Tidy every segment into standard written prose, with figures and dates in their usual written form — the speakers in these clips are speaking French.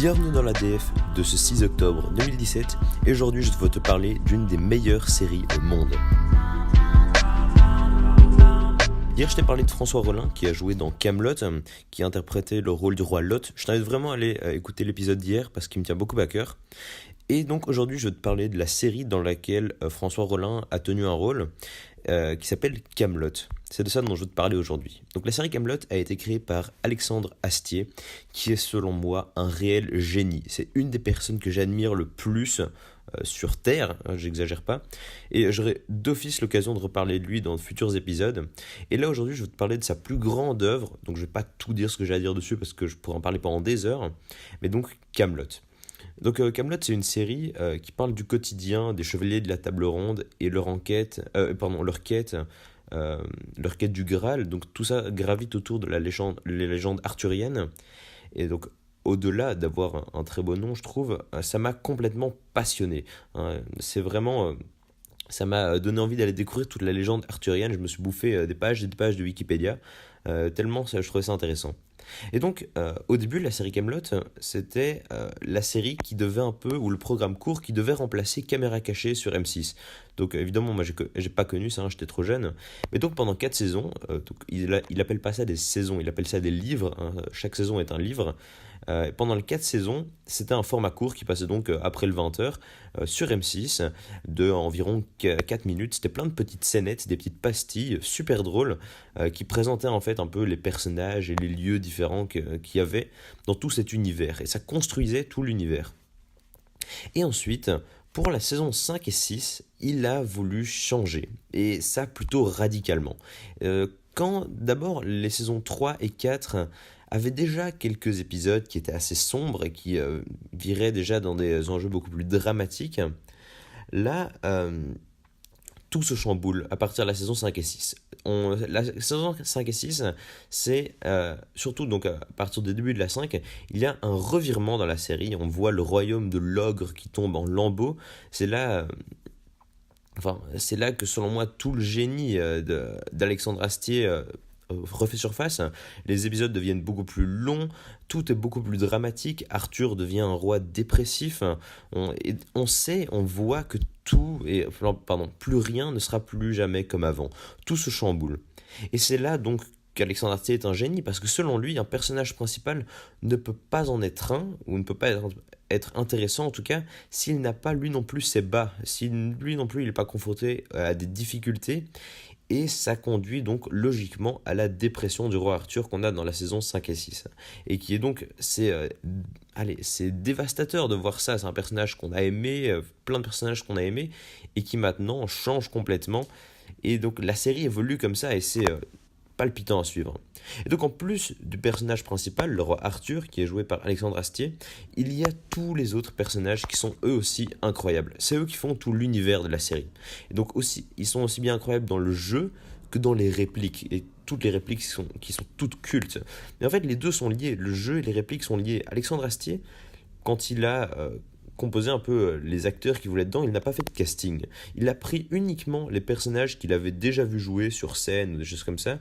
Bienvenue dans la DF de ce 6 octobre 2017 et aujourd'hui je vais te parler d'une des meilleures séries au monde. Hier je t'ai parlé de François Rollin qui a joué dans Kaamelott, qui a interprété le rôle du roi Lot. Je t'invite vraiment à aller écouter l'épisode d'hier parce qu'il me tient beaucoup à cœur. Et donc aujourd'hui je vais te parler de la série dans laquelle François Rollin a tenu un rôle qui s'appelle Kaamelott. C'est de ça dont je veux te parler aujourd'hui. Donc la série Kaamelott a été créée par Alexandre Astier, qui est selon moi un réel génie. C'est une des personnes que j'admire le plus sur Terre, j'exagère pas. Et j'aurai d'office l'occasion de reparler de lui dans de futurs épisodes. Et là aujourd'hui je veux te parler de sa plus grande œuvre. Donc je vais pas tout dire ce que j'ai à dire dessus parce que je pourrais en parler pendant des heures. Mais donc Kaamelott. Donc Kaamelott c'est une série qui parle du quotidien des chevaliers de la table ronde et leur quête du Graal. Donc tout ça gravite autour de les légendes arthuriennes. Et donc au-delà d'avoir un très beau nom, je trouve, ça m'a complètement passionné. C'est vraiment... ça m'a donné envie d'aller découvrir toute la légende arthurienne. Je me suis bouffé des pages et des pages de Wikipédia, tellement je trouvais ça intéressant. Et donc, au début, la série Kaamelott, c'était la série qui devait un peu, ou le programme court, qui devait remplacer Caméra cachée sur M6. Donc, évidemment, moi, j'ai pas connu ça, j'étais trop jeune. Mais donc, pendant 4 saisons, donc, il appelle pas ça des saisons, il appelle ça des livres. Chaque saison est un livre. Pendant les 4 saisons, c'était un format court qui passait donc après le 20h sur M6 de environ 4 minutes. C'était plein de petites scénettes, des petites pastilles super drôles qui présentaient en fait un peu les personnages et les lieux différents qu'il y avait dans tout cet univers. Et ça construisait tout l'univers. Et ensuite, pour la saison 5 et 6, il a voulu changer. Et ça plutôt radicalement. Quand d'abord les saisons 3 et 4 avaient déjà quelques épisodes qui étaient assez sombres et qui viraient déjà dans des enjeux beaucoup plus dramatiques, là, tout se chamboule à partir de la saison 5 et 6. La saison 5 et 6, c'est surtout donc à partir du début de la 5, il y a un revirement dans la série. On voit le royaume de l'ogre qui tombe en lambeaux. C'est là que selon moi tout le génie d'Alexandre Astier refait surface. Les épisodes deviennent beaucoup plus longs, tout est beaucoup plus dramatique. Arthur devient un roi dépressif. On voit que plus rien ne sera plus jamais comme avant. Tout se chamboule. Et c'est là donc qu'Alexandre Astier est un génie, parce que selon lui, un personnage principal ne peut pas en être un, ou ne peut pas être intéressant en tout cas, s'il n'a pas lui non plus ses bas, si lui non plus il n'est pas confronté à des difficultés. Et ça conduit donc logiquement à la dépression du roi Arthur qu'on a dans la saison 5 et 6. Et qui est donc, c'est dévastateur de voir ça. C'est un personnage qu'on a aimé, plein de personnages qu'on a aimés, et qui maintenant change complètement. Et donc la série évolue comme ça, et c'est palpitant à suivre. Et donc en plus du personnage principal, le roi Arthur, qui est joué par Alexandre Astier, il y a tous les autres personnages qui sont eux aussi incroyables. C'est eux qui font tout l'univers de la série. Et donc aussi, ils sont aussi bien incroyables dans le jeu que dans les répliques. Et toutes les répliques qui sont toutes cultes. Mais en fait, les deux sont liés. Le jeu et les répliques sont liés. Alexandre Astier, quand il a composé un peu les acteurs qui voulaient être dedans, il n'a pas fait de casting. Il a pris uniquement les personnages qu'il avait déjà vu jouer sur scène ou des choses comme ça,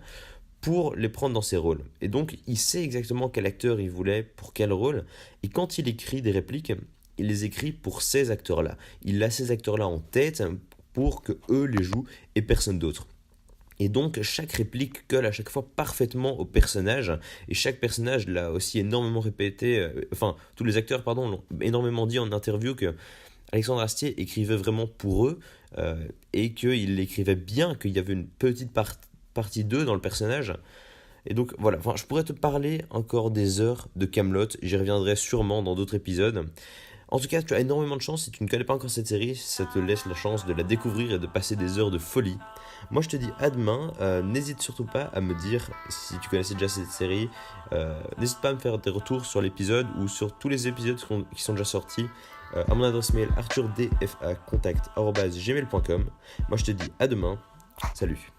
pour les prendre dans ses rôles. Et donc, il sait exactement quel acteur il voulait, pour quel rôle. Et quand il écrit des répliques, il les écrit pour ces acteurs-là. Il a ces acteurs-là en tête pour que eux les jouent et personne d'autre. Et donc, chaque réplique colle à chaque fois parfaitement au personnage. Et chaque personnage l'a aussi énormément répété. Tous les acteurs, l'ont énormément dit en interview que Alexandre Astier écrivait vraiment pour eux et qu'il l'écrivait bien, qu'il y avait une petite partie 2 dans le personnage. Et donc voilà, je pourrais te parler encore des heures de Kaamelott, j'y reviendrai sûrement dans d'autres épisodes. En tout cas, tu as énormément de chance. Si tu ne connais pas encore cette série, ça te laisse la chance de la découvrir et de passer des heures de folie. Moi je te dis à demain. N'hésite surtout pas à me dire si tu connaissais déjà cette série. N'hésite pas à me faire des retours sur l'épisode ou sur tous les épisodes qui sont déjà sortis à mon adresse mail arthurdfa@contact@gmail.com. Moi je te dis à demain. Salut.